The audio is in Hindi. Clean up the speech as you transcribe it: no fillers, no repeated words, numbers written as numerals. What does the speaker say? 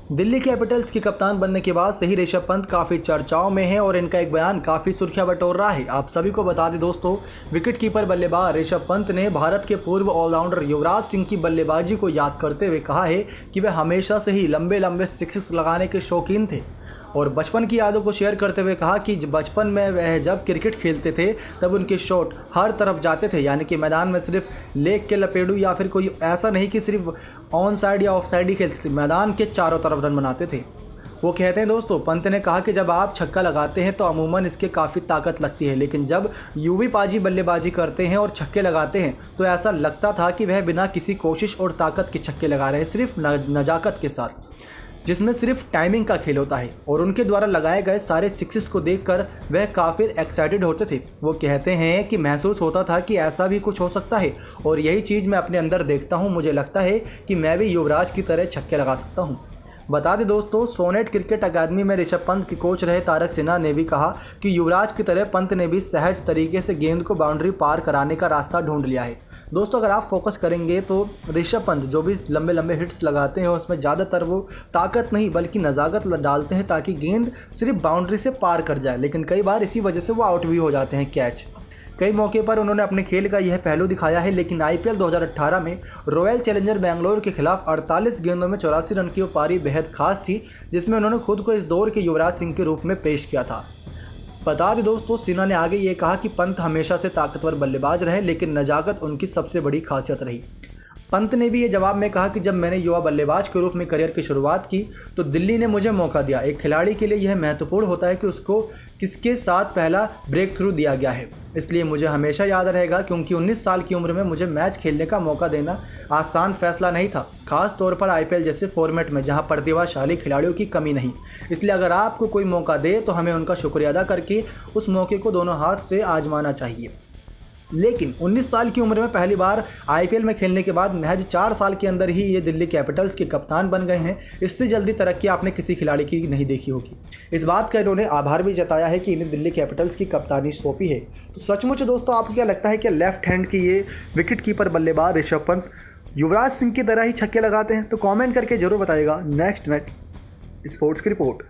दिल्ली कैपिटल्स के कप्तान बनने के बाद से ही ऋषभ पंत काफ़ी चर्चाओं में हैं और इनका एक बयान काफ़ी सुर्खियां बटोर रहा है। आप सभी को बता दें दोस्तों, विकेट कीपर बल्लेबाज ऋषभ पंत ने भारत के पूर्व ऑलराउंडर युवराज सिंह की बल्लेबाजी को याद करते हुए कहा है कि वह हमेशा से ही लंबे लंबे सिक्सेस लगाने के शौकीन थे और बचपन की यादों को शेयर करते हुए कहा कि बचपन में वह जब क्रिकेट खेलते थे तब उनके शॉट हर तरफ जाते थे, यानी कि मैदान में सिर्फ लेग के लपेड़ू या फिर कोई ऐसा नहीं कि सिर्फ ऑन साइड या ऑफ साइड ही खेलते थे, मैदान के चारों तरफ रन बनाते थे। वो कहते हैं दोस्तों, पंत ने कहा कि जब आप छक्का लगाते हैं तो अमूमन इसके काफ़ी ताकत लगती है, लेकिन जब यूवी पाजी बल्लेबाजी करते हैं और छक्के लगाते हैं तो ऐसा लगता था कि वह बिना किसी कोशिश और ताकत के छक्के लगा रहे हैं, सिर्फ नजाकत के साथ, जिसमें सिर्फ टाइमिंग का खेल होता है। और उनके द्वारा लगाए गए सारे सिक्सेस को देखकर वह काफ़ी एक्साइटेड होते थे। वो कहते हैं कि महसूस होता था कि ऐसा भी कुछ हो सकता है और यही चीज़ मैं अपने अंदर देखता हूँ। मुझे लगता है कि मैं भी युवराज की तरह छक्के लगा सकता हूँ। बता दें दोस्तों, सोनेट क्रिकेट अकादमी में ऋषभ पंत के कोच रहे तारक सिन्हा ने भी कहा कि युवराज की तरह पंत ने भी सहज तरीके से गेंद को बाउंड्री पार कराने का रास्ता ढूंढ लिया है। दोस्तों, अगर आप फोकस करेंगे तो ऋषभ पंत जो भी लंबे लंबे हिट्स लगाते हैं उसमें ज़्यादातर वो ताकत नहीं बल्कि नज़ाकत डालते हैं ताकि गेंद सिर्फ बाउंड्री से पार कर जाए, लेकिन कई बार इसी वजह से वो आउट भी हो जाते हैं, कैच। कई मौके पर उन्होंने अपने खेल का यह पहलू दिखाया है, लेकिन आईपीएल 2018 में रॉयल चैलेंजर बेंगलोर के खिलाफ 48 गेंदों में 84 रन की पारी बेहद खास थी, जिसमें उन्होंने खुद को इस दौर के युवराज सिंह के रूप में पेश किया था। बता दें दोस्तों, सिन्हा ने आगे ये कहा कि पंत हमेशा से ताकतवर बल्लेबाज रहे, लेकिन नजाकत उनकी सबसे बड़ी खासियत रही। पंत ने भी ये जवाब में कहा कि जब मैंने युवा बल्लेबाज के रूप में करियर की शुरुआत की तो दिल्ली ने मुझे मौका दिया। एक खिलाड़ी के लिए यह महत्वपूर्ण होता है कि उसको किसके साथ पहला ब्रेक थ्रू दिया गया है, इसलिए मुझे हमेशा याद रहेगा, क्योंकि 19 साल की उम्र में मुझे मैच खेलने का मौका देना आसान फैसला नहीं था, खास तौर पर आईपीएल जैसे फॉर्मेट में जहां प्रतिभाशाली खिलाड़ियों की कमी नहीं। इसलिए अगर आपको कोई मौका दे तो हमें उनका शुक्रिया अदा करके उस मौके को दोनों हाथ से आजमाना चाहिए। लेकिन 19 साल की उम्र में पहली बार आईपीएल में खेलने के बाद महज 4 साल के अंदर ही ये दिल्ली कैपिटल्स के कप्तान बन गए हैं। इससे जल्दी तरक्की आपने किसी खिलाड़ी की नहीं देखी होगी। इस बात का इन्होंने आभार भी जताया है कि इन्हें दिल्ली कैपिटल्स की कप्तानी सौंपी है। तो सचमुच दोस्तों, आपको क्या लगता है कि लेफ्ट हैंड की ये विकेट कीपर बल्लेबाज ऋषभ पंत युवराज सिंह की तरह ही छक्के लगाते हैं? तो कॉमेंट करके जरूर बताइएगा। नेक्स्ट स्पोर्ट्स की रिपोर्ट।